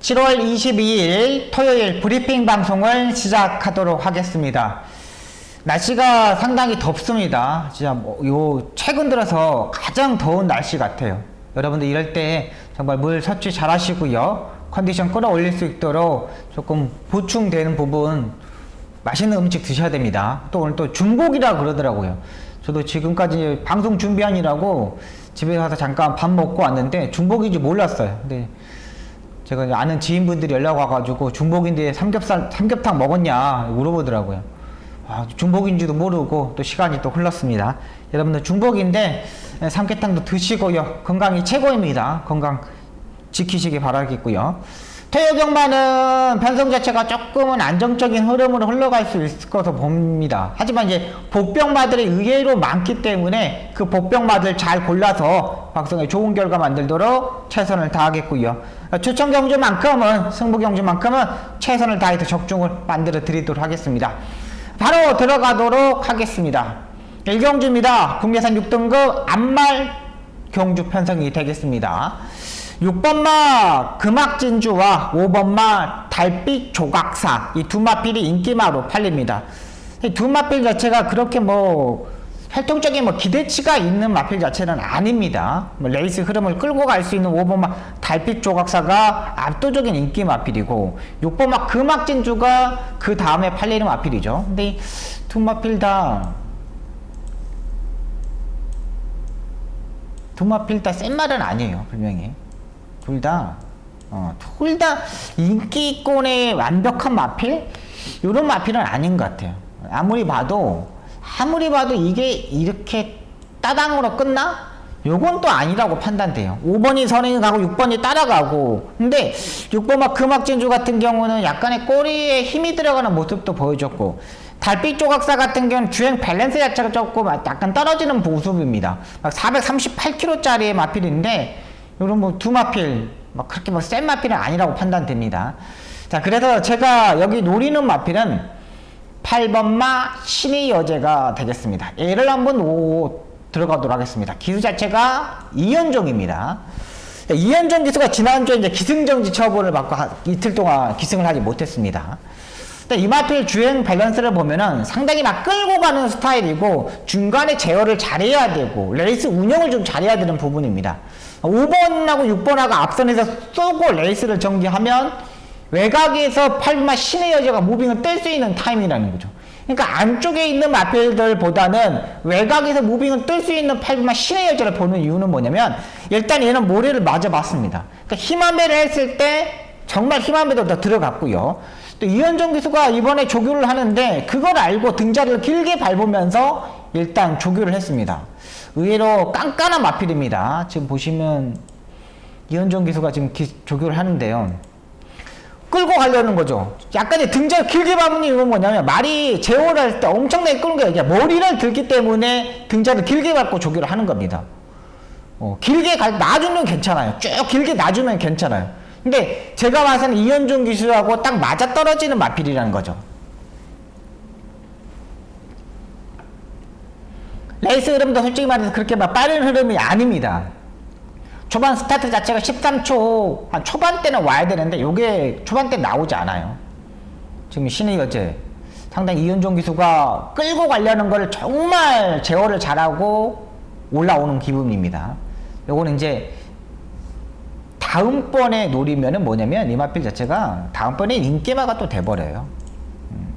7월 22일 토요일 브리핑 방송을 시작하도록 하겠습니다. 날씨가 상당히 덥습니다. 진짜 최근 들어서 가장 더운 날씨 같아요. 여러분들 이럴 때 정말 물 섭취 잘 하시고요. 컨디션 끌어올릴 수 있도록 조금 보충되는 부분, 맛있는 음식 드셔야 됩니다. 또 오늘 또 중복이라 그러더라고요. 저도 지금까지 방송 준비하느라고 집에 가서 잠깐 밥 먹고 왔는데 중복인지 몰랐어요. 근데 제가 아는 지인분들이 연락 와가지고 중복인데 삼겹탕 먹었냐 물어보더라고요. 중복인지도 모르고 또 시간이 또 흘렀습니다. 여러분들 중복인데 삼계탕도 드시고요. 건강이 최고입니다. 건강 지키시기 바라겠고요. 토요경마는 편성 자체가 조금은 안정적인 흐름으로 흘러갈 수 있을 것으로 봅니다. 하지만 이제 복병마들이 의외로 많기 때문에 그 복병마들 잘 골라서 방송에 좋은 결과 만들도록 최선을 다하겠고요. 추천 경주만큼은, 승부 경주만큼은 최선을 다해서 적중을 만들어 드리도록 하겠습니다. 바로 들어가도록 하겠습니다. 1경주입니다. 국내산 6등급 암말 경주 편성이 되겠습니다. 6번마 금악진주와 5번마 달빛 조각사, 이 두 마필이 인기마로 팔립니다. 이 두 마필 자체가 그렇게 활동적인 기대치가 있는 마필 자체는 아닙니다. 레이스 흐름을 끌고 갈 수 있는 5번마 달빛 조각사가 압도적인 인기 마필이고 6번마 금악진주가 그 다음에 팔리는 마필이죠. 근데 이 두 마필 다 센 말은 아니에요. 분명히 둘 다 인기권의 완벽한 마필? 이런 마필은 아닌 것 같아요. 아무리 봐도 이게 이렇게 따당으로 끝나? 요건 또 아니라고 판단돼요. 5번이 선행이 가고 6번이 따라가고. 근데 6번 금악진주 같은 경우는 약간의 꼬리에 힘이 들어가는 모습도 보여줬고, 달빛 조각사 같은 경우는 주행 밸런스 자체가 조금 약간 떨어지는 모습입니다. 438kg짜리의 마필인데 요런 두 마필 그렇게 센 마필은 아니라고 판단됩니다. 자, 그래서 제가 여기 노리는 마필은 8번마 신의 여제가 되겠습니다. 얘를 한번 들어가도록 하겠습니다. 기수 자체가 이현종입니다. 이현종 기수가 지난주에 이제 기승정지 처분을 받고 이틀 동안 기승을 하지 못했습니다. 이 마필 주행 밸런스를 보면은 상당히 끌고 가는 스타일이고 중간에 제어를 잘해야 되고 레이스 운영을 좀 잘해야 되는 부분입니다. 5번하고 6번하고 앞선에서 쏘고 레이스를 전개하면 외곽에서 8번마 신의 여제가 무빙을 뗄 수 있는 타임이라는 거죠. 그러니까 안쪽에 있는 마필들보다는 외곽에서 무빙을 뜰 수 있는 8번마 신의 여제를 보는 이유는 뭐냐면 일단 얘는 모래를 맞아봤습니다. 그러니까 힘한배를 했을 때 정말 힘한배도 더 들어갔고요. 또 이현종 기수가 이번에 조교를 하는데 그걸 알고 등자를 길게 밟으면서 일단 조교를 했습니다. 의외로 깐깐한 마필입니다. 지금 보시면 이현종 기수가 지금 조교를 하는데요. 끌고 가려는 거죠. 약간의 등자를 길게 밟는 이유는 뭐냐면 말이 제어를 할 때 엄청나게 끄는 거예요. 머리를 들기 때문에 등자를 길게 밟고 조교를 하는 겁니다. 길게 놔주면 괜찮아요. 쭉 길게 놔주면 괜찮아요. 근데 제가 봐서는 이현종 기수하고 딱 맞아떨어지는 마필이라는 거죠. 레이스 흐름도 솔직히 말해서 그렇게 빠른 흐름이 아닙니다. 초반 스타트 자체가 13초 한 초반대는 와야 되는데 요게 초반대 나오지 않아요. 지금 신의 여제 상당히 이현종 기수가 끌고 가려는 거를 정말 제어를 잘하고 올라오는 기분입니다. 요거는 이제 다음번에 노리면은 뭐냐면 이 마필 자체가 다음번에 인기마가 또 돼버려요.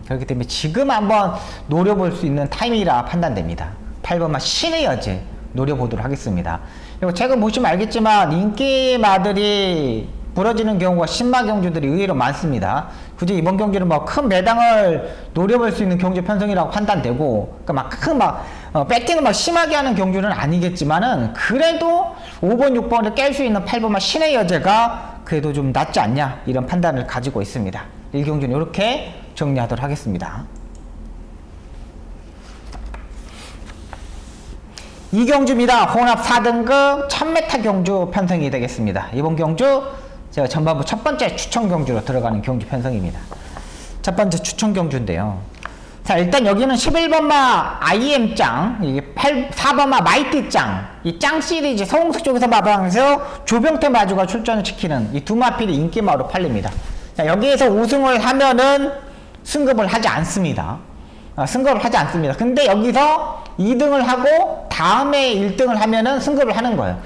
그렇기 때문에 지금 한번 노려볼 수 있는 타이밍이라 판단됩니다. 8번마 신의 여제 노려보도록 하겠습니다. 그리고 최근 보시면 알겠지만 인기마들이 부러지는 경우가 신마 경주들이 의외로 많습니다. 굳이 이번 경주는 큰 매당을 노려볼 수 있는 경주 편성이라고 판단되고, 그러니까 배팅을 심하게 하는 경주는 아니겠지만은 그래도 5번, 6번을 깰 수 있는 8번마 신의 여제가 그래도 좀 낫지 않냐 이런 판단을 가지고 있습니다. 1경주는 이렇게 정리하도록 하겠습니다. 2경주입니다. 혼합 4등급 1000m 경주 편성이 되겠습니다. 이번 경주 제가 전반부 첫 번째 추천 경주로 들어가는 경주 편성입니다. 첫 번째 추천 경주인데요. 자, 일단 여기는 11번마 IM짱, 이게 4번마 마이티짱, 이 짱 시리즈 서홍석 쪽에서 마방에서 조병태 마주가 출전을 시키는 이 두 마필이 인기마로 팔립니다. 자, 여기에서 우승을 하면은 승급을 하지 않습니다. 승급을 하지 않습니다. 근데 여기서 2등을 하고 다음에 1등을 하면은 승급을 하는 거예요.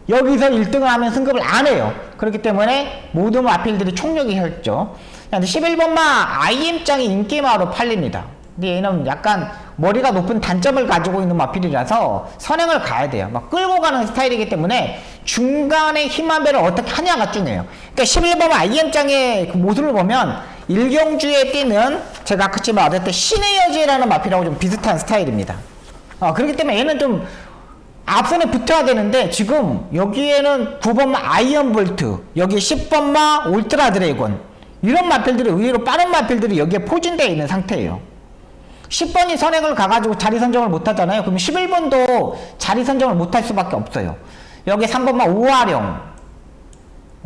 여기서 1등을 하면 승급을 안 해요. 그렇기 때문에 모든 마필들이 총력이 혈죠. 11번마 IM짱이 인기마로 팔립니다. 근데 얘는 약간 머리가 높은 단점을 가지고 있는 마필이라서 선행을 가야 돼요. 막 끌고 가는 스타일이기 때문에 중간에 힘한 배를 어떻게 하냐가 중요해요. 그러니까 11번마 IM짱의 그 모습을 보면 일경주에 뛰는 제가 아까 말했던 신의 여지라는 마필하고 좀 비슷한 스타일입니다. 그렇기 때문에 얘는 좀 앞선에 붙어야 되는데 지금 여기에는 9번마 아이언볼트, 여기 10번마 울트라 드래곤 이런 마필들이 의외로 빠른 마필들이 여기에 포진되어 있는 상태예요. 10번이 선행을 가가지고 자리 선정을 못 하잖아요. 그럼 11번도 자리 선정을 못 할 수밖에 없어요. 여기 3번마 우아령.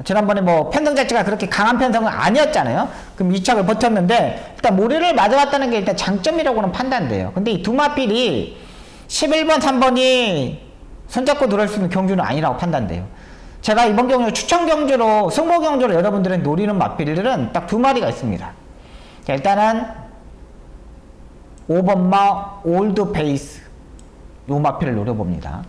지난번에 뭐 편성 자체가 그렇게 강한 편성은 아니었잖아요. 그럼 2착을 버텼는데 일단 모래를 맞아왔다는 게 일단 장점이라고는 판단돼요. 근데 이 두 마필이 11번, 3번이 손잡고 들어올 수 있는 경주는 아니라고 판단돼요. 제가 이번 경주 추천 경주로, 승모 경주로 여러분들은 노리는 마필들은 딱 두 마리가 있습니다. 자, 일단은 5번마 올드 베이스 요 마필을 노려봅니다.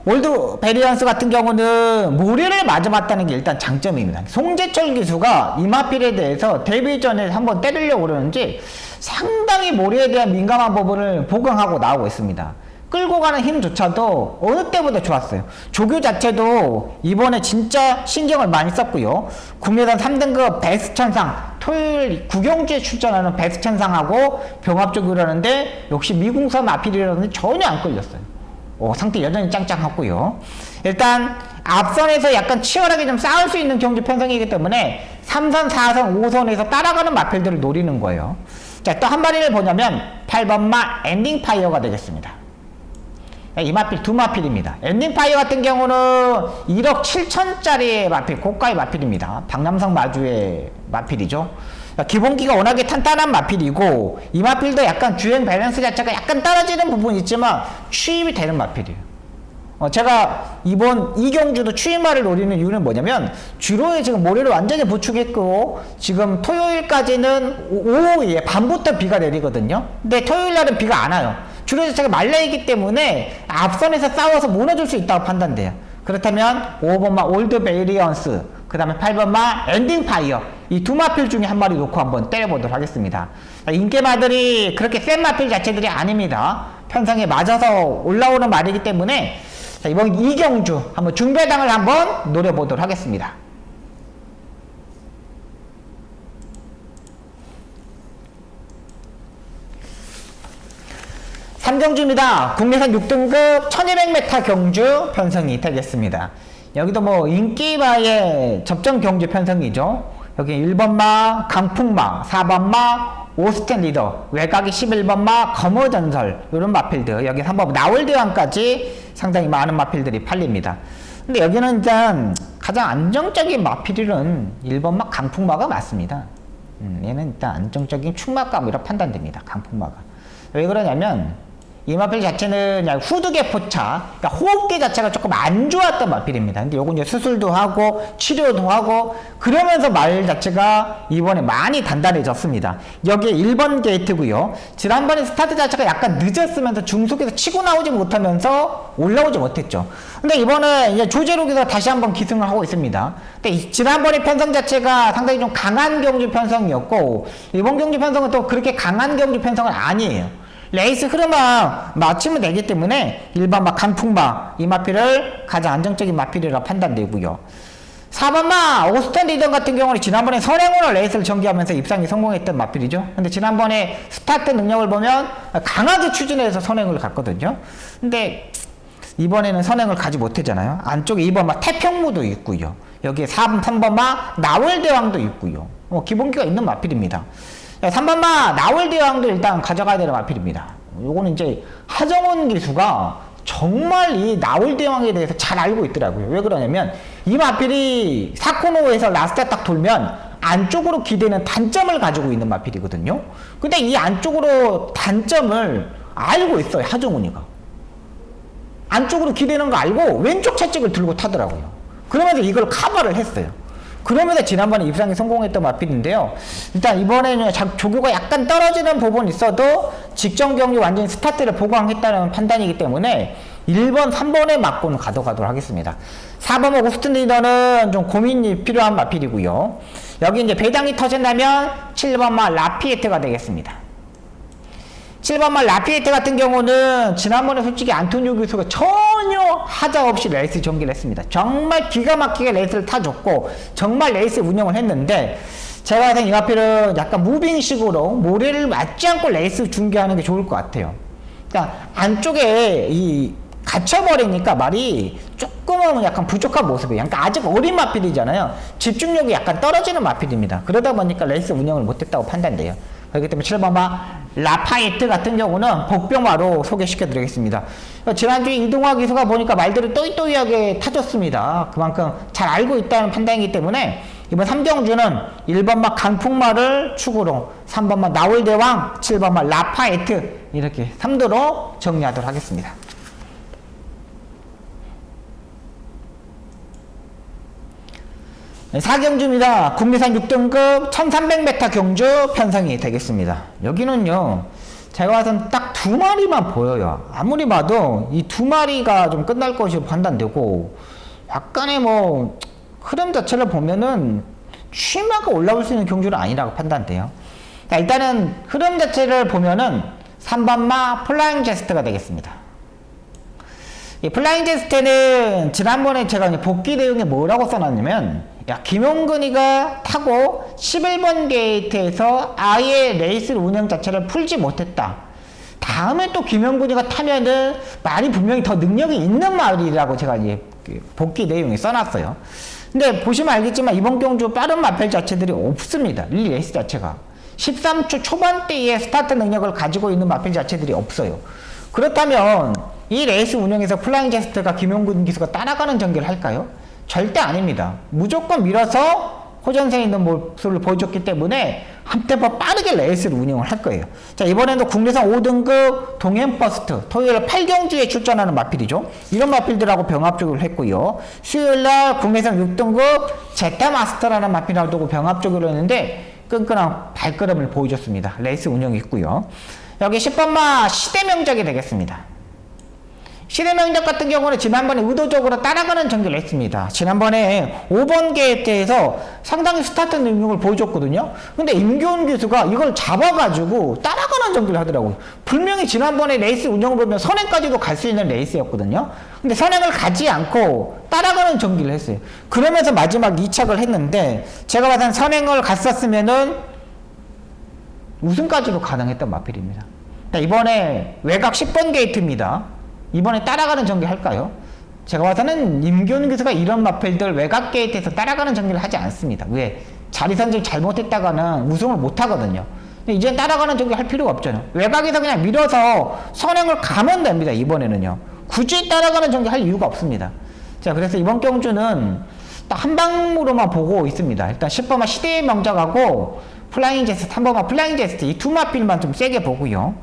올드 베리언스 같은 경우는 모래를 맞아봤다는 게 일단 장점입니다. 송재철 기수가 이 마필에 대해서 데뷔 전에 한번 때리려고 그러는지 상당히 모래에 대한 민감한 부분을 보강하고 나오고 있습니다. 끌고 가는 힘조차도 어느 때보다 좋았어요. 조교 자체도 이번에 진짜 신경을 많이 썼고요. 국내단 3등급 베스천상, 토요일 구경주에 출전하는 베스천상하고 병합조교라는데 역시 미궁사 마필이라는데 전혀 안 끌렸어요. 상태 여전히 짱짱하고요. 일단 앞선에서 약간 치열하게 좀 싸울 수 있는 경주 편성이기 때문에 3선, 4선, 5선에서 따라가는 마필들을 노리는 거예요. 자, 또 한 마리를 보냐면 8번마 엔딩파이어가 되겠습니다. 이 마필 두 마필입니다. 엔딩파이어 같은 경우는 1억 7천짜리 마필, 고가의 마필입니다. 박남성 마주의 마필이죠. 기본기가 워낙에 탄탄한 마필이고 이 마필도 약간 주행 밸런스 자체가 약간 떨어지는 부분이 있지만 추입이 되는 마필이에요. 제가 이번 이경주도 추임마를 노리는 이유는 뭐냐면 주로에 지금 모래를 완전히 보충했고 지금 토요일까지는 오후에 밤부터 비가 내리거든요. 근데 토요일날은 비가 안 와요. 주로 자체가 말라있기 때문에 앞선에서 싸워서 무너질 수 있다고 판단돼요. 그렇다면 5번마 올드 베리언스, 그 다음에 8번마 엔딩파이어 이 두 마필 중에 한 마리 놓고 한번 때려보도록 하겠습니다. 인게마들이 그렇게 센 마필 자체들이 아닙니다. 편성에 맞아서 올라오는 말이기 때문에 자, 이번 이경주 한번 중배당을 한번 노려보도록 하겠습니다. 삼경주입니다. 국내산 6등급 1200m 경주 편성이 되겠습니다. 여기도 뭐 인기마의 접전 경주 편성이죠. 여기 1번마 강풍마, 4번마 오스텐 리더, 외곽이 11번마 검어전설 이런 마필들, 여기 3번 나월대왕까지 상당히 많은 마필들이 팔립니다. 근데 여기는 일단 가장 안정적인 마필은 1번마 강풍마가 맞습니다. 얘는 일단 안정적인 충마감이라 판단됩니다. 강풍마가. 왜 그러냐면 이 마필 자체는 그냥 후두개 포차, 그러니까 호흡기 자체가 조금 안 좋았던 마필입니다. 근데 요건 이제 수술도 하고 치료도 하고 그러면서 말 자체가 이번에 많이 단단해졌습니다. 여기에 1번 게이트고요. 지난번에 스타트 자체가 약간 늦었으면서 중속에서 치고 나오지 못하면서 올라오지 못했죠. 근데 이번에 이제 조제록에서 다시 한번 기승을 하고 있습니다. 근데 지난번에 편성 자체가 상당히 좀 강한 경주 편성이었고 이번 경주 편성은 또 그렇게 강한 경주 편성은 아니에요. 레이스 흐름만 맞추면 되기 때문에 일반마 강풍마 이 마필을 가장 안정적인 마필이라 판단되고요. 4번마 오스텐 리던 같은 경우는 지난번에 선행으로 레이스를 전개하면서 입상이 성공했던 마필이죠. 근데 지난번에 스타트 능력을 보면 강하게 추진해서 선행을 갔거든요. 근데 이번에는 선행을 가지 못했잖아요. 안쪽에 2번마 태평무도 있고요. 여기에 3번마 나월대왕도 있고요. 기본기가 있는 마필입니다. 3번마 나월대왕도 일단 가져가야 되는 마필입니다. 요거는 이제 하정원 기수가 정말 이 나월대왕에 대해서 잘 알고 있더라고요. 왜 그러냐면 이 마필이 사코노에서 라스트 딱 돌면 안쪽으로 기대는 단점을 가지고 있는 마필이거든요. 근데 이 안쪽으로 단점을 알고 있어요, 하정운이가. 안쪽으로 기대는 거 알고 왼쪽 채찍을 들고 타더라고요. 그러면서 이걸 커버를 했어요. 그러면서 지난번에 입상에 성공했던 마필인데요. 일단 이번에는 조교가 약간 떨어지는 부분이 있어도 직전 경기 완전히 스타트를 보강했다는 판단이기 때문에 1번, 3번에 맞고는 가져가도록 하겠습니다. 4번 오스틴 리더는 좀 고민이 필요한 마필이고요. 여기 이제 배당이 터진다면 7번마 라피에트가 되겠습니다. 7번마 라피에트 같은 경우는 지난번에 솔직히 안토니오 교수가 전혀 하자 없이 레이스 전개를 했습니다. 정말 기가 막히게 레이스를 타줬고 정말 레이스 운영을 했는데 제가 생각에 이 마필은 약간 무빙식으로 모래를 맞지 않고 레이스 중계하는 게 좋을 것 같아요. 그러니까 안쪽에 이 갇혀버리니까 말이 조금은 약간 부족한 모습이에요. 그러니까 아직 어린 마필이잖아요. 집중력이 약간 떨어지는 마필입니다. 그러다 보니까 레이스 운영을 못했다고 판단돼요. 그렇기 때문에 7번마 라파에트 같은 경우는 복병마로 소개시켜 드리겠습니다. 지난주에 이동화 기수가 보니까 말들을 또이또이하게 타줬습니다. 그만큼 잘 알고 있다는 판단이기 때문에 이번 3경주는 1번마 강풍마를 축으로 3번마 나올대왕, 7번마 라파에트 이렇게 3도로 정리하도록 하겠습니다. 4경주입니다. 국내산 6등급 1300m 경주 편성이 되겠습니다. 여기는요, 제가 봐선 딱 2마리만 보여요. 아무리 봐도 이 2마리가 좀 끝날 것으로 판단되고, 약간의 뭐, 흐름 자체를 보면은 취마가 올라올 수 있는 경주는 아니라고 판단돼요. 자, 일단은 흐름 자체를 보면은 3번마 플라잉 제스트가 되겠습니다. 이 플라잉 제스트는 지난번에 제가 복귀 내용에 뭐라고 써놨냐면, 야, 김용근이가 타고 11번 게이트에서 아예 레이스 운영 자체를 풀지 못했다. 다음에 또 김용근이가 타면은 말이 분명히 더 능력이 있는 말이라고 제가 이제 복귀 내용에 써놨어요. 근데 보시면 알겠지만 이번 경주 빠른 마필 자체들이 없습니다. 이 레이스 자체가. 13초 초반대의 스타트 능력을 가지고 있는 마필 자체들이 없어요. 그렇다면 이 레이스 운영에서 플라잉 제스트가 김용근 기수가 따라가는 전개를 할까요? 절대 아닙니다. 무조건 밀어서 호전세 있는 모습을 보여줬기 때문에 한 템포 빠르게 레이스를 운영을 할 거예요. 자, 이번에도 국내산 5등급 동행버스트 토요일 8경주에 출전하는 마필이죠. 이런 마필들하고 병합조교를 했고요. 수요일날 국내산 6등급 제타마스터라는 마필하고 두고 병합조교를 했는데 끈끈한 발걸음을 보여줬습니다. 레이스 운영이 있고요. 여기 10번마 시대명작이 되겠습니다. 시대명작 같은 경우는 지난번에 의도적으로 따라가는 전개를 했습니다. 지난번에 5번 게이트에서 상당히 스타트 능력을 보여줬거든요. 근데 임교훈 교수가 이걸 잡아가지고 따라가는 전개를 하더라고요. 분명히 지난번에 레이스 운영을 보면 선행까지도 갈 수 있는 레이스였거든요. 근데 선행을 가지 않고 따라가는 전개를 했어요. 그러면서 마지막 2착을 했는데 제가 봐선 선행을 갔었으면은 우승까지도 가능했던 마필입니다. 이번에 외곽 10번 게이트입니다. 이번에 따라가는 전개 할까요? 제가 봐서는 임교훈 교수가 이런 마필들 외곽 게이트에서 따라가는 전개를 하지 않습니다. 왜? 자리 선정 잘못했다가는 우승을 못 하거든요. 근데 이제 따라가는 전개 할 필요가 없잖아요. 외곽에서 그냥 밀어서 선행을 가면 됩니다. 이번에는요. 굳이 따라가는 전개 할 이유가 없습니다. 자, 그래서 이번 경주는 딱 한 방으로만 보고 있습니다. 일단 10번마 시대의 명작하고 플라잉 제스트, 3번마 플라잉 제스트 이 두 마필만 좀 세게 보고요.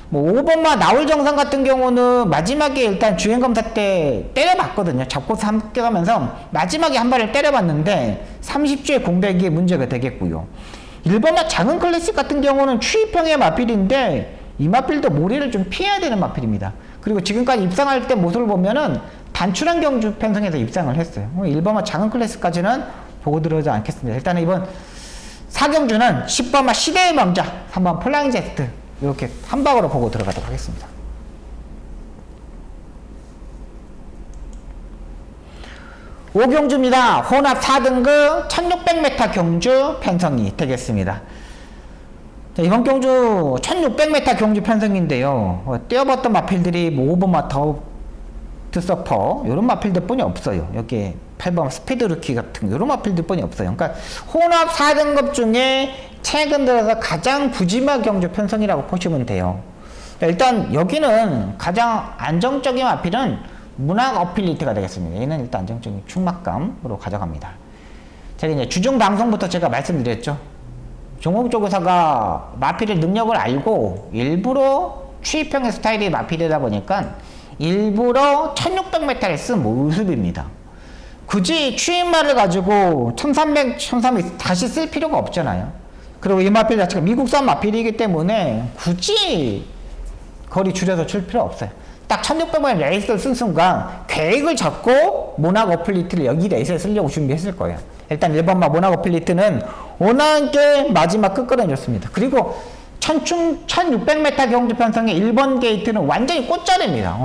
뭐 5번마 나올 정상 같은 경우는 마지막에 일단 주행검사 때 때려봤거든요. 잡고서 함께 가면서 마지막에 한 발을 때려봤는데 30주의 공백이 문제가 되겠고요. 1번마 작은 클래식 같은 경우는 추입형의 마필인데 이 마필도 모래를 좀 피해야 되는 마필입니다. 그리고 지금까지 입상할 때 모습을 보면은 단출한 경주 편성에서 입상을 했어요. 1번마 작은 클래식까지는 보고 들어오지 않겠습니다. 일단 이번 4경주는 10번마 시대의 명작 3번 플라잉 제스트 이렇게 한 방으로 보고 들어가도록 하겠습니다. 5경주입니다. 혼합 4등급 1600m 경주 편성이 되겠습니다. 자, 이번 경주 1600m 경주 편성인데요. 뛰어봤던 마필들이 뭐 5번마 더우트 서퍼 이런 마필들 뿐이 없어요. 여기 8번 스피드 루키 같은 이런 마필들 뿐이 없어요. 그러니까 혼합 4등급 중에 최근 들어서 가장 부지마 경주 편성이라고 보시면 돼요. 일단 여기는 가장 안정적인 마필은 문학 어필리티가 되겠습니다. 얘는 일단 안정적인 충막감으로 가져갑니다. 제가 이제 주중 방송부터 제가 말씀드렸죠. 종목조교사가 마필의 능력을 알고 일부러 추입형의 스타일이 마필이다 보니까 일부러 1600m를 쓴 모습입니다. 굳이 추입말을 가지고 1300 다시 쓸 필요가 없잖아요. 그리고 이 마필 자체가 미국산 마필이기 때문에 굳이 거리 줄여서 칠 필요 없어요. 딱 1600만 레이스를 쓴 순간 계획을 잡고 모나코 어플리트를 여기 레이스에 쓰려고 준비했을 거예요. 일단 1번마 모나코 어플리트는 워낙에 마지막 끝걸음이었습니다. 그리고 1600m 경주 편성의 1번 게이트는 완전히 꽃자리입니다.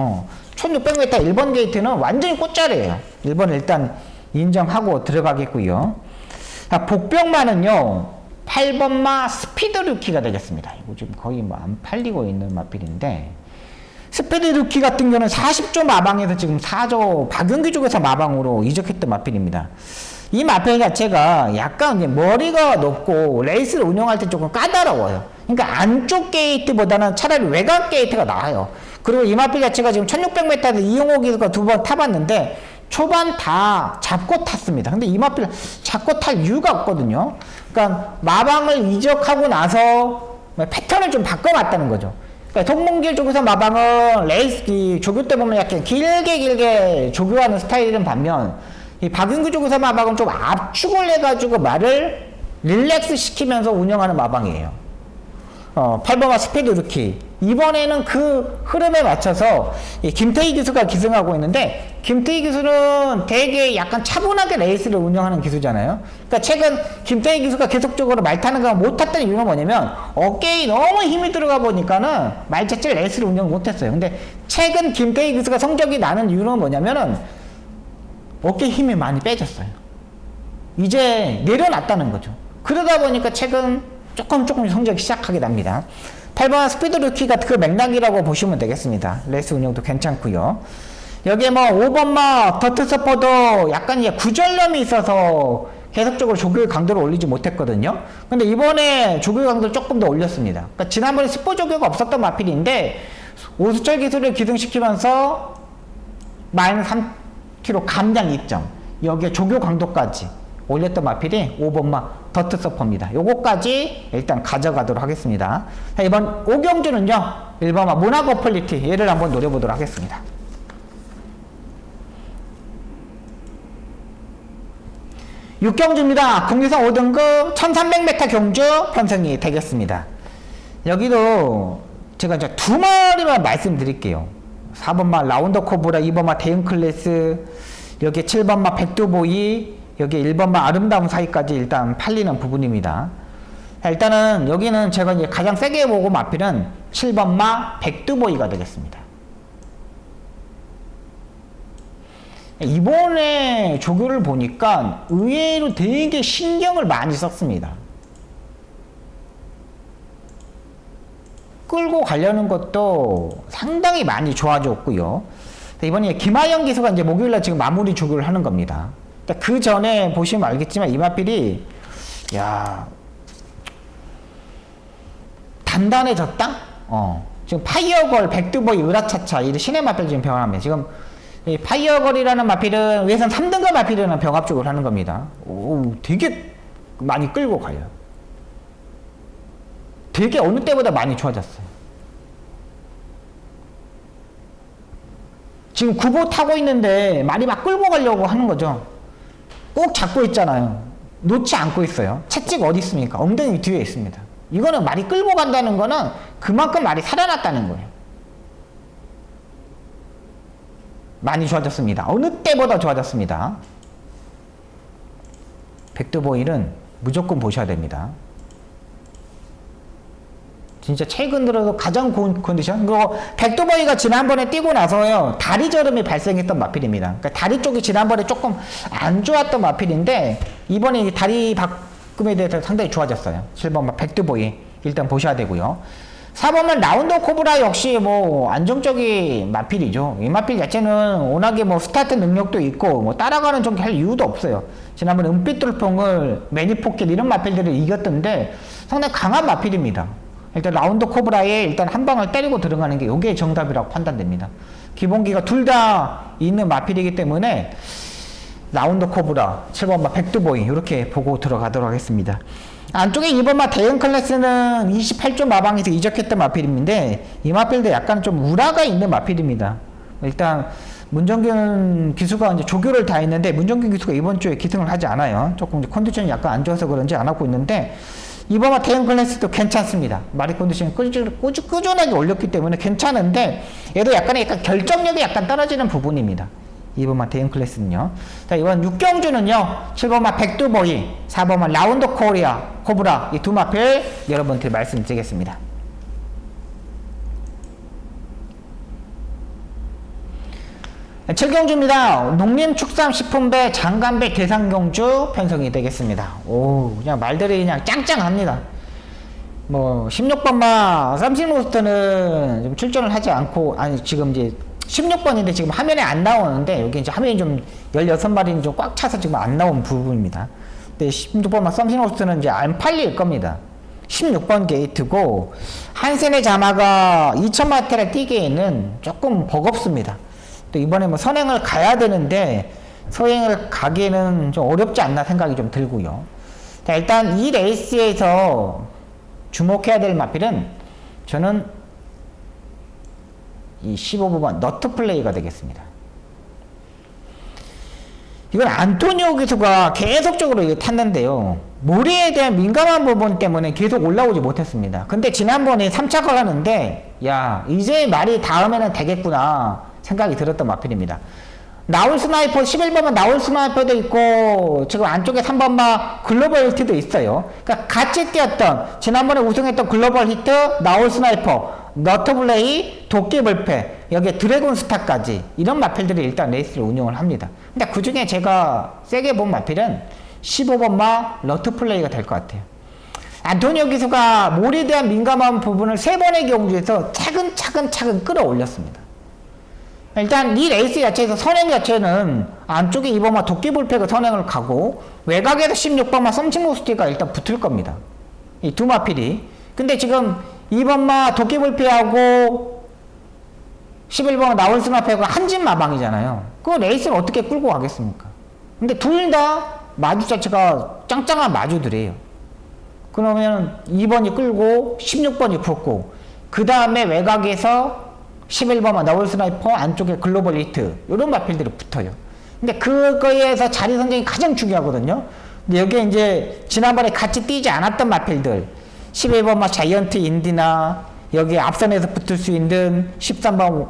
1600m 1번 게이트는 완전히 꽃자리예요. 1번 일단 인정하고 들어가겠고요. 복병마는요 8번마 스피드 루키가 되겠습니다. 이거 지금 거의 뭐 안 팔리고 있는 마필인데, 스피드 루키 같은 경우는 40조 마방에서 지금 4조 박용기 쪽에서 마방으로 이적했던 마필입니다. 이 마필 자체가 약간 이제 머리가 높고 레이스를 운영할 때 조금 까다로워요. 그러니까 안쪽 게이트보다는 차라리 외곽 게이트가 나아요. 그리고 이 마필 자체가 지금 1600m에서 이용호 기수가 2번 타봤는데 초반 다 잡고 탔습니다. 근데 이 마필 잡고 탈 이유가 없거든요. 그러니까 마방을 이적하고 나서 패턴을 좀 바꿔놨다는 거죠. 그러니까 송몽길 쪽에서 마방은 레이스 조교 때 보면 약간 길게 조교하는 스타일은 반면 이 박윤규 쪽에서 마방은 좀 압축을 해가지고 말을 릴렉스 시키면서 운영하는 마방이에요. 8번마 스피드 루키. 이번에는 그 흐름에 맞춰서 김태희 기수가 기승하고 있는데, 김태희 기수는 되게 약간 차분하게 레이스를 운영하는 기수잖아요. 그러니까 최근 김태희 기수가 계속적으로 말 타는 거 못 탔던 이유는 뭐냐면 어깨에 너무 힘이 들어가 보니까는 말 자체 레이스를 운영 못 했어요. 근데 최근 김태희 기수가 성적이 나는 이유는 뭐냐면은 어깨 힘이 많이 빼졌어요. 이제 내려놨다는 거죠. 그러다 보니까 최근 조금 성적이 시작하게 납니다. 8번 스피드 루키가 그 맥락이라고 보시면 되겠습니다. 레이스 운영도 괜찮고요. 여기에 뭐 5번마 더트 서퍼도 약간 이제 구절염이 있어서 계속적으로 조교 강도를 올리지 못했거든요. 근데 이번에 조교 강도를 조금 더 올렸습니다. 그러니까 지난번에 스포 조교가 없었던 마필인데 오수철 기술을 기승시키면서 마이너스 3kg 감량 입점, 여기에 조교 강도까지 올렸던 마필이 5번마 더트 서퍼입니다. 요거까지 일단 가져가도록 하겠습니다. 자, 이번 오경주는요 1번마 모나코 어플리티, 얘를 한번 노려보도록 하겠습니다. 육경주입니다. 국내선 5등급 1300m 경주 편성이 되겠습니다. 여기도 제가 이제 두 마리만 말씀드릴게요. 4번마 라운더 코브라, 2번마 대응 클래스, 여기 7번마 백두보이, 여기 1번마 아름다운 사이까지 일단 팔리는 부분입니다. 일단은 여기는 제가 이제 가장 세게 보고 마필은 7번마 백두보이가 되겠습니다. 이번에 조교를 보니까 의외로 되게 신경을 많이 썼습니다. 끌고 가려는 것도 상당히 많이 좋아졌고요. 이번에 김하영 기수가 이제 목요일날 지금 마무리 조교를 하는 겁니다. 그 전에 보시면 알겠지만 이 마필이 단단해졌다? 지금 파이어걸, 백두보이, 으라차차 이 신의 마필 지금 병합니다. 지금 이 파이어걸이라는 마필은 위에선 3등급 마필이라는 병합 쪽을 하는 겁니다. 오, 되게 많이 끌고 가요. 되게 어느 때보다 많이 좋아졌어요. 지금 구보 타고 있는데 말이 막 끌고 가려고 하는 거죠. 꼭 잡고 있잖아요. 놓지 않고 있어요. 채찍 어디 있습니까? 엉덩이 뒤에 있습니다. 이거는 말이 끌고 간다는 거는 그만큼 말이 살아났다는 거예요. 많이 좋아졌습니다. 어느 때보다 좋아졌습니다. 백두보일은 무조건 보셔야 됩니다. 진짜 최근 들어서 가장 고운 컨디션. 그리고 백두보이가 지난번에 뛰고 나서요 다리 저림이 발생했던 마필입니다. 그러니까 다리 쪽이 지난번에 조금 안 좋았던 마필인데 이번에 다리 바꿈에 대해서 상당히 좋아졌어요. 7번 백두보이 일단 보셔야 되고요. 4번은 라운더 코브라 역시 뭐 안정적인 마필이죠. 이 마필 자체는 워낙에 뭐 스타트 능력도 있고 뭐 따라가는 정도 할 이유도 없어요. 지난번에 은빛 돌풍을 매니포켓 이런 마필들을 이겼던데 상당히 강한 마필입니다. 일단 라운더 코브라에 일단 한 방을 때리고 들어가는 게 이게 정답이라고 판단됩니다. 기본기가 둘 다 있는 마필이기 때문에 라운드 코브라, 7번마 백두보이 이렇게 보고 들어가도록 하겠습니다. 안쪽에 2번마 대형 클래스는 28조 마방에서 이적했던 마필인데 이 마필도 약간 좀 우라가 있는 마필입니다. 일단 문정균 기수가 이제 조교를 다 했는데 문정균 기수가 이번 주에 기승을 하지 않아요. 조금 컨디션이 약간 안 좋아서 그런지 안 하고 있는데 2번마 대형 클래스도 괜찮습니다. 마리 컨디션이 꾸준하게 올렸기 때문에 괜찮은데 얘도 약간 결정력이 약간 떨어지는 부분입니다. 2번마 대형 클래스는요. 자, 이번 6경주는요. 7번마 백두보이, 4번마 라운드 코리아, 코브라 이 두 마필 여러분들 말씀드리겠습니다. 7경주입니다. 농림축산식품배 장간배 대상경주 편성이 되겠습니다. 오, 그냥 말들이 그냥 짱짱합니다. 뭐 16번마 쌈실로스트는 좀 출전을 하지 않고, 아니 지금 이제 16번인데 지금 화면에 안 나오는데 여기 이제 화면이 좀 16마리는 좀 꽉 차서 지금 안 나온 부분입니다. 근데 16번마 쌈실로스트는 이제 안 팔릴 겁니다. 16번 게이트고 한센의 자마가 2000마테를 뛰기에는 조금 버겁습니다. 또 이번에 뭐 선행을 가야 되는데 선행을 가기에는 좀 어렵지 않나 생각이 좀 들고요. 자, 일단 이 레이스에서 주목해야 될 마필은 저는 이 15번 너트 플레이가 되겠습니다. 이건 안토니오 기수가 계속적으로 이거 탔는데요. 모리에 대한 민감한 부분 때문에 계속 올라오지 못했습니다. 근데 지난번에 3착을 하는데 야, 이제 말이 다음에는 되겠구나 생각이 들었던 마필입니다. 나올 스나이퍼 11번만 나올 스나이퍼도 있고 지금 안쪽에 3번마 글로벌 히트도 있어요. 그러니까 같이 뛰었던 지난번에 우승했던 글로벌 히트, 나올 스나이퍼, 너트블레이, 도끼불패, 여기에 드래곤 스타까지 이런 마필들이 일단 레이스를 운영을 합니다. 근데 그 중에 제가 세게 본 마필은 15번마 러트플레이가 될 것 같아요. 안토니오 기수가 몰에 대한 민감한 부분을 3번의 경주에서 차근차근 끌어올렸습니다. 일단 이 레이스 자체에서 선행 자체는 안쪽에 2번마 도끼불패가 선행을 가고 외곽에서 16번마 썸칭로스티가 일단 붙을 겁니다. 이 두 마필이. 근데 지금 2번마 도끼불패하고 11번 나올스나패가 한진 마방이잖아요. 그 레이스를 어떻게 끌고 가겠습니까? 근데 둘 다 마주 자체가 짱짱한 마주들이에요. 그러면 2번이 끌고 16번이 붙고 그 다음에 외곽에서 11번만 나올 스나이퍼 안쪽에 글로벌 히트 이런 마필들이 붙어요. 근데 그거에서 자리 선정이 가장 중요하거든요. 근데 여기에 이제 지난번에 같이 뛰지 않았던 마필들 11번마 자이언트 인디나 여기에 앞선에서 붙을 수 있는 13번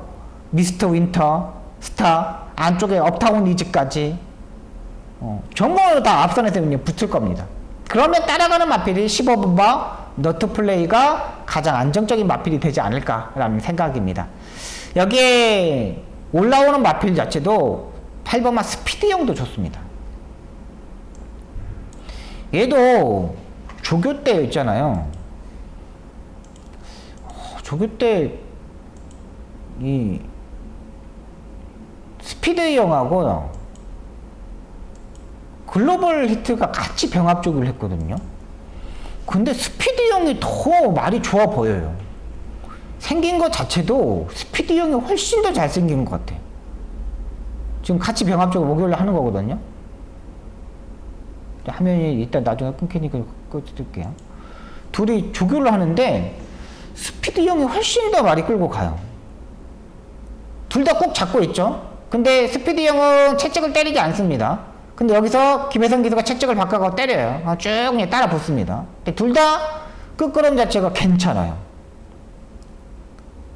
미스터 윈터 스타 안쪽에 업타운 리즈까지 전부 다 앞선에서 붙을 겁니다. 그러면 따라가는 마필이 15번마 너트플레이가 가장 안정적인 마필이 되지 않을까라는 생각입니다. 여기에 올라오는 마필 자체도 8번마 스피드형도 좋습니다. 얘도 조교 때 있잖아요. 조교 때 이 스피드형하고 글로벌 히트가 같이 병합조기를 했거든요. 근데 스피드형이 더 말이 좋아 보여요. 생긴 것 자체도 스피드형이 훨씬 더 잘생긴 것 같아요. 지금 같이 병합적으로 목요일에 하는 거거든요. 화면이 일단 나중에 끊기니까 꺼줄게요. 둘이 조교를 하는데 스피드형이 훨씬 더 말이 끌고 가요. 둘 다 꼭 잡고 있죠. 근데 스피드형은 채찍을 때리지 않습니다. 근데 여기서 김혜성 기수가 채찍을 바꿔서 때려요. 쭉 그냥 따라 붙습니다. 근데 둘 다 끄끄럼 자체가 괜찮아요.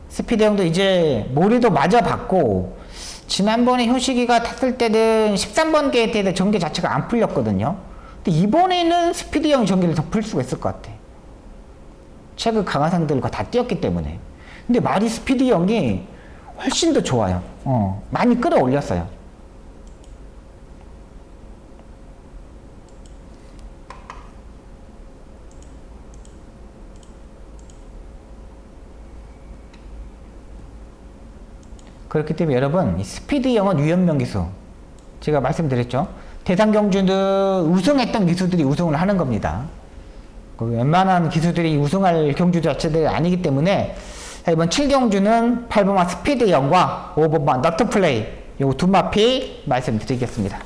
스피드형도 이제 모리도 맞아봤고 지난번에 효식이가 탔을 때는 13번 게이트에서 전개 자체가 안 풀렸거든요. 근데 이번에는 스피드형 전개를 더 풀 수가 있을 것 같아. 최근 강한 상들과 다 뛰었기 때문에. 근데 말이 스피드형이 훨씬 더 좋아요. 많이 끌어올렸어요. 그렇기 때문에 여러분 이 스피드형은 유연명 기수 제가 말씀드렸죠. 대상경주는 우승했던 기수들이 우승을 하는 겁니다. 웬만한 기수들이 우승할 경주 자체들이 아니기 때문에 이번 7경주는 8번마 스피드형과 5번마 너트플레이 요 두 마피 말씀드리겠습니다.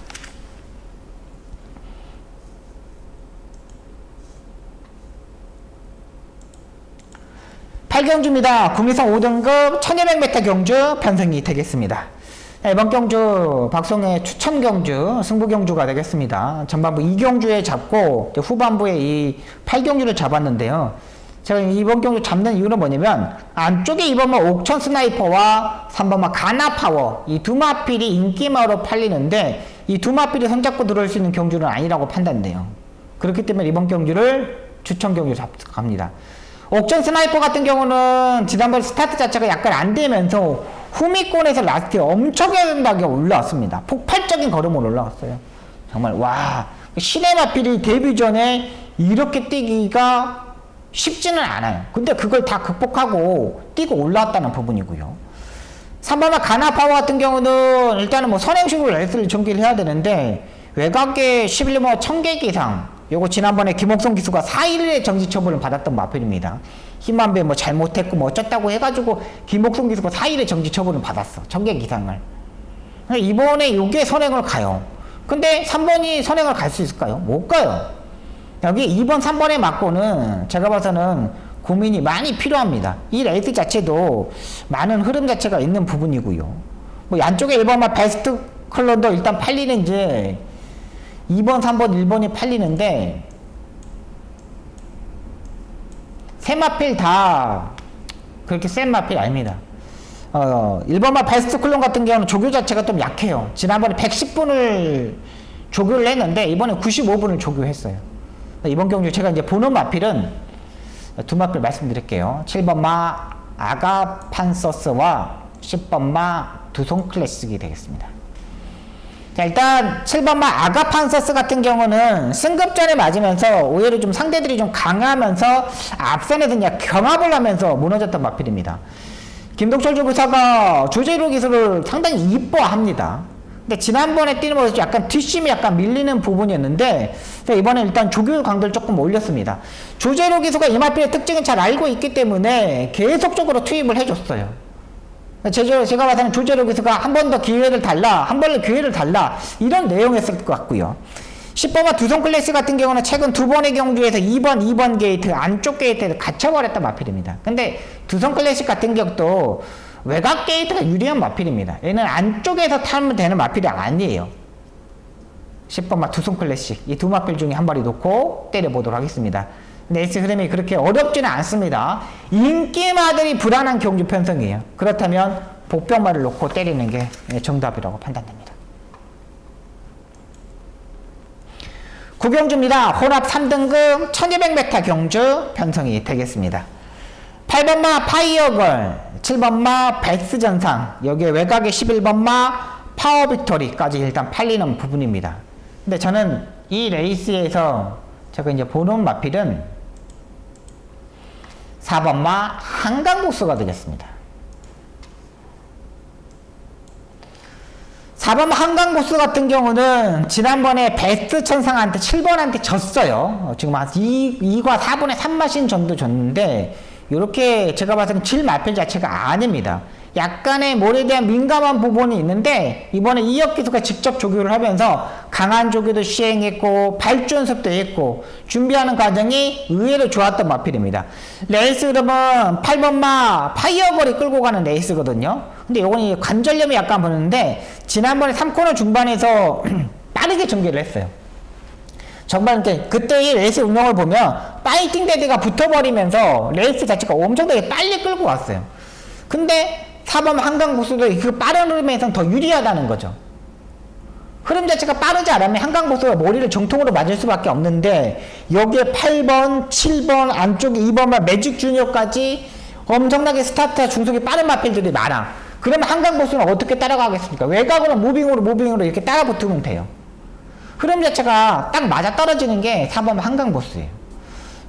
8경주입니다. 국내선 5등급 1200m 경주 편성이 되겠습니다. 이번 경주 박성의 추천 경주, 승부 경주가 되겠습니다. 전반부 2경주에 잡고 후반부에 이 8경주를 잡았는데요. 제가 이번 경주 잡는 이유는 뭐냐면 안쪽에 2번마 옥천 스나이퍼와 3번마 가나파워 이 두 마필이 인기마로 팔리는데 이 두 마필이 손잡고 들어올 수 있는 경주는 아니라고 판단돼요. 그렇기 때문에 이번 경주를 추천 경주 갑니다. 옥천 스나이퍼 같은 경우는 지난번 스타트 자체가 약간 안 되면서 후미권에서 라스트에 엄청나게 올라왔습니다. 폭발적인 걸음으로 올라왔어요. 정말 와, 신의 마필이 데뷔 전에 이렇게 뛰기가 쉽지는 않아요. 근데 그걸 다 극복하고 뛰고 올라왔다는 부분이고요. 3번마 가나파워 같은 경우는 일단은 뭐 선행식으로 레이스를 전개를 해야 되는데 외곽에 11번 1000개 이상 요거 지난번에 김옥성 기수가 4일의 정지 처분을 받았던 마필입니다. 힘만배 뭐 잘못했고 뭐 어쩌다고 해가지고 김옥성 기수가 4일의 정지 처분을 받았어. 1000개 이상을. 이번에 요게 선행을 가요. 근데 3번이 선행을 갈 수 있을까요? 못 가요. 여기 2번, 3번에 맞고는 제가 봐서는 고민이 많이 필요합니다. 이 레이스 자체도 많은 흐름 자체가 있는 부분이고요. 뭐 양쪽에 1번만 베스트 컬러도 일단 팔리는지 2번, 3번, 1번이 팔리는데 세 마필 다 그렇게 센 마필 아닙니다. 1번만 베스트 컬러 같은 경우는 조교 자체가 좀 약해요. 지난번에 110분을 조교를 했는데 이번에 95분을 조교했어요. 이번 경주 제가 이제 보는 마필은 두 마필 말씀드릴게요. 7번마 아가판서스와 10번마 두손 클래식이 되겠습니다. 자, 일단 7번마 아가판서스 같은 경우는 승급전에 맞으면서 오히려 좀 상대들이 좀 강하면서 앞선에서 그냥 경합을 하면서 무너졌던 마필입니다. 김동철 조교사가 조제로 기술을 상당히 이뻐합니다. 근데 지난번에 뛰는 모습 약간 뒷심이 약간 밀리는 부분이었는데 이번에 일단 조교 강도를 조금 올렸습니다. 조제로 기수가 이 마필의 특징을 잘 알고 있기 때문에 계속적으로 투입을 해줬어요. 제가 봐서는 조제로 기수가 한 번 더 기회를 달라, 한 번 더 기회를 달라 이런 내용이었을 것 같고요. 10번과 두손 클래스 같은 경우는 최근 두 번의 경주에서 2번 게이트 안쪽 게이트에서 갇혀버렸던 마필입니다. 근데 두손 클래스 같은 경우도 외곽 게이트가 유리한 마필입니다. 얘는 안쪽에서 타면 되는 마필이 아니에요. 10번마 두손 클래식 이 두 마필 중에 한 마리 놓고 때려보도록 하겠습니다. 레이스 흐름이 그렇게 어렵지는 않습니다. 인기마들이 불안한 경주 편성이에요. 그렇다면 복병마를 놓고 때리는 게 정답이라고 판단됩니다. 9경주입니다. 혼합 3등급 1200m 경주 편성이 되겠습니다. 8번마 파이어걸, 7번마 백스전상, 여기에 외곽에 11번마 파워빅토리까지 일단 팔리는 부분입니다. 근데 저는 이 레이스에서 제가 이제 보는 마필은 4번마 한강보스가 되겠습니다. 4번 한강보스 같은 경우는 지난번에 베스트 천상한테 7번한테 졌어요. 지금 한 2과 4분의 3마신 정도 졌는데 이렇게 제가 봐서는 질 마필 자체가 아닙니다. 약간의 몰에 대한 민감한 부분이 있는데 이번에 이혁 기수가 직접 조교를 하면서 강한 조교도 시행했고 발주 연습도 했고 준비하는 과정이 의외로 좋았던 마필입니다. 레이스 흐름은 8번마 파이어걸이 끌고 가는 레이스거든요. 근데 요건 관절염이 약간 보는데 지난번에 3코너 중반에서 빠르게 전개를 했어요. 정말 그때 이 레이스 운영을 보면 파이팅 데드가 붙어버리면서 레이스 자체가 엄청나게 빨리 끌고 왔어요. 근데 4번 한강보스도 그 빠른 흐름에선 더 유리하다는 거죠. 흐름 자체가 빠르지 않으면 한강보스가 머리를 정통으로 맞을 수밖에 없는데 여기에 8번, 7번, 안쪽에 2번만 매직 주니어까지 엄청나게 스타트와 중속이 빠른 마필들이 많아. 그러면 한강보스는 어떻게 따라가겠습니까? 외곽으로 무빙으로 이렇게 따라 붙으면 돼요. 흐름 자체가 딱 맞아 떨어지는 게 4번 한강보스예요.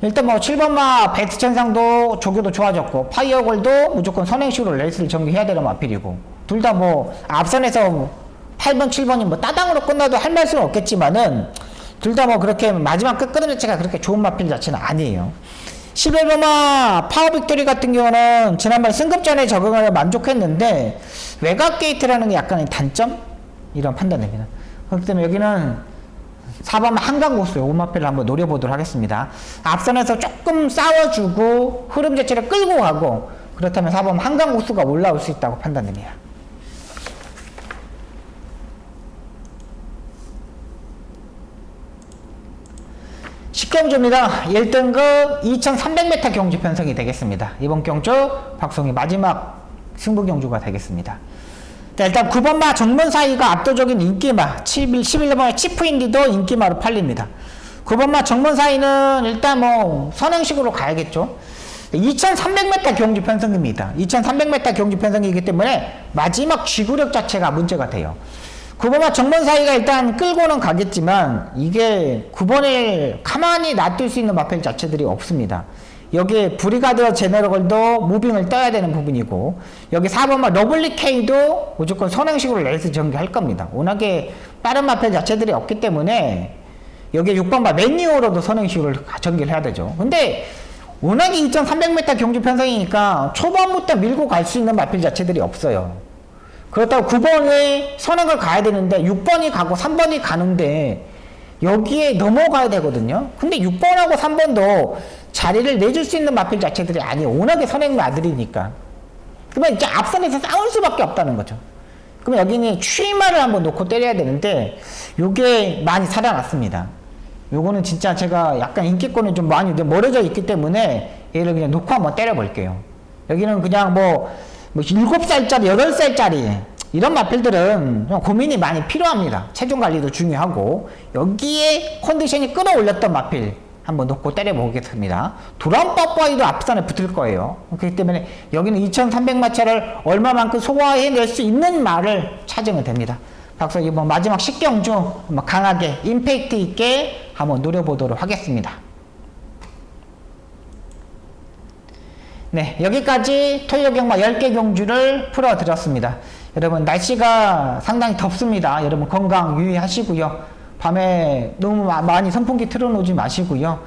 일단 뭐 7번마 베스천상도 조교도 좋아졌고 파이어골도 무조건 선행식으로 레이스를 전개해야 되는 마필이고 둘 다 뭐 앞선에서 8번 7번이 뭐 따당으로 끝나도 할 말씀은 없겠지만은 둘 다 뭐 그렇게 마지막 끝끄는 자체가 그렇게 좋은 마필 자체는 아니에요. 11번마 파워빅토리 같은 경우는 지난번 승급전에 적응을 만족했는데 외곽 게이트라는 게 약간의 단점? 이런 판단됩니다. 그렇기 때문에 여기는 4번 한강고수 요 마필을 한번 노려보도록 하겠습니다. 앞선에서 조금 싸워주고 흐름 자체를 끌고 가고 그렇다면 4번 한강고수가 올라올 수 있다고 판단됩니다. 식경주입니다. 1등급 2300m 경주 편성이 되겠습니다. 이번 경주 박송이 마지막 승부 경주가 되겠습니다. 자, 일단 9번마 정문사이가 압도적인 인기마 11번의 치프인디도 인기마로 팔립니다. 9번마 정문사이는 일단 뭐 선행식으로 가야겠죠. 2300m 경주 편성입니다. 2300m 경주 편성이기 때문에 마지막 쥐구력 자체가 문제가 돼요. 9번마 정문사이가 일단 끌고는 가겠지만 이게 9번을 가만히 놔둘 수 있는 마필 자체들이 없습니다. 여기에 브리가드 제너럴도 무빙을 떠야 되는 부분이고 여기 4번마 러블리 K도 무조건 선행식으로 레이스 전개할 겁니다. 워낙에 빠른 마필 자체들이 없기 때문에 여기 6번마 맨유어로도 선행식으로 전개를 해야 되죠. 근데 워낙에 2300m 경주 편성이니까 초반부터 밀고 갈 수 있는 마필 자체들이 없어요. 그렇다고 9번에 선행을 가야 되는데 6번이 가고 3번이 가는데 여기에 넘어가야 되거든요. 근데 6번하고 3번도 자리를 내줄 수 있는 마필 자체들이 아니에요. 워낙에 선행 마들이니까. 그러면 이제 앞선에서 싸울 수밖에 없다는 거죠. 그러면 여기는 추이마를 한번 놓고 때려야 되는데 요게 많이 살아났습니다. 요거는 진짜 제가 약간 인기권이 좀 많이 멀어져 있기 때문에 얘를 그냥 놓고 한번 때려 볼게요. 여기는 그냥 뭐 7살짜리, 8살짜리 이런 마필들은 고민이 많이 필요합니다. 체중 관리도 중요하고 여기에 컨디션이 끌어올렸던 마필 한번 놓고 때려보겠습니다. 두란빠빠이도 앞선에 붙을 거예요. 그렇기 때문에 여기는 2300마차를 얼마만큼 소화해낼 수 있는 말을 찾으면 됩니다. 박수 이번 마지막 10경주 강하게 임팩트 있게 한번 노려보도록 하겠습니다. 네, 여기까지 토요 경마 10개 경주를 풀어드렸습니다. 여러분 날씨가 상당히 덥습니다. 여러분 건강 유의하시고요. 밤에 너무 많이 선풍기 틀어놓지 마시고요.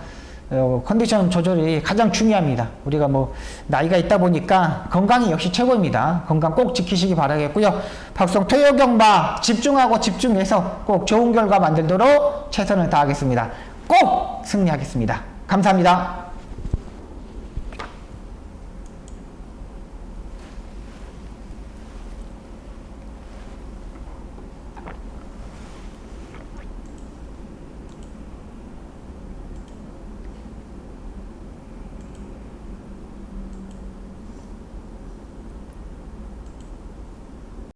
컨디션 조절이 가장 중요합니다. 우리가 뭐 나이가 있다 보니까 건강이 역시 최고입니다. 건강 꼭 지키시기 바라겠고요. 박성 토요 경마 집중하고 집중해서 꼭 좋은 결과 만들도록 최선을 다하겠습니다. 꼭 승리하겠습니다. 감사합니다.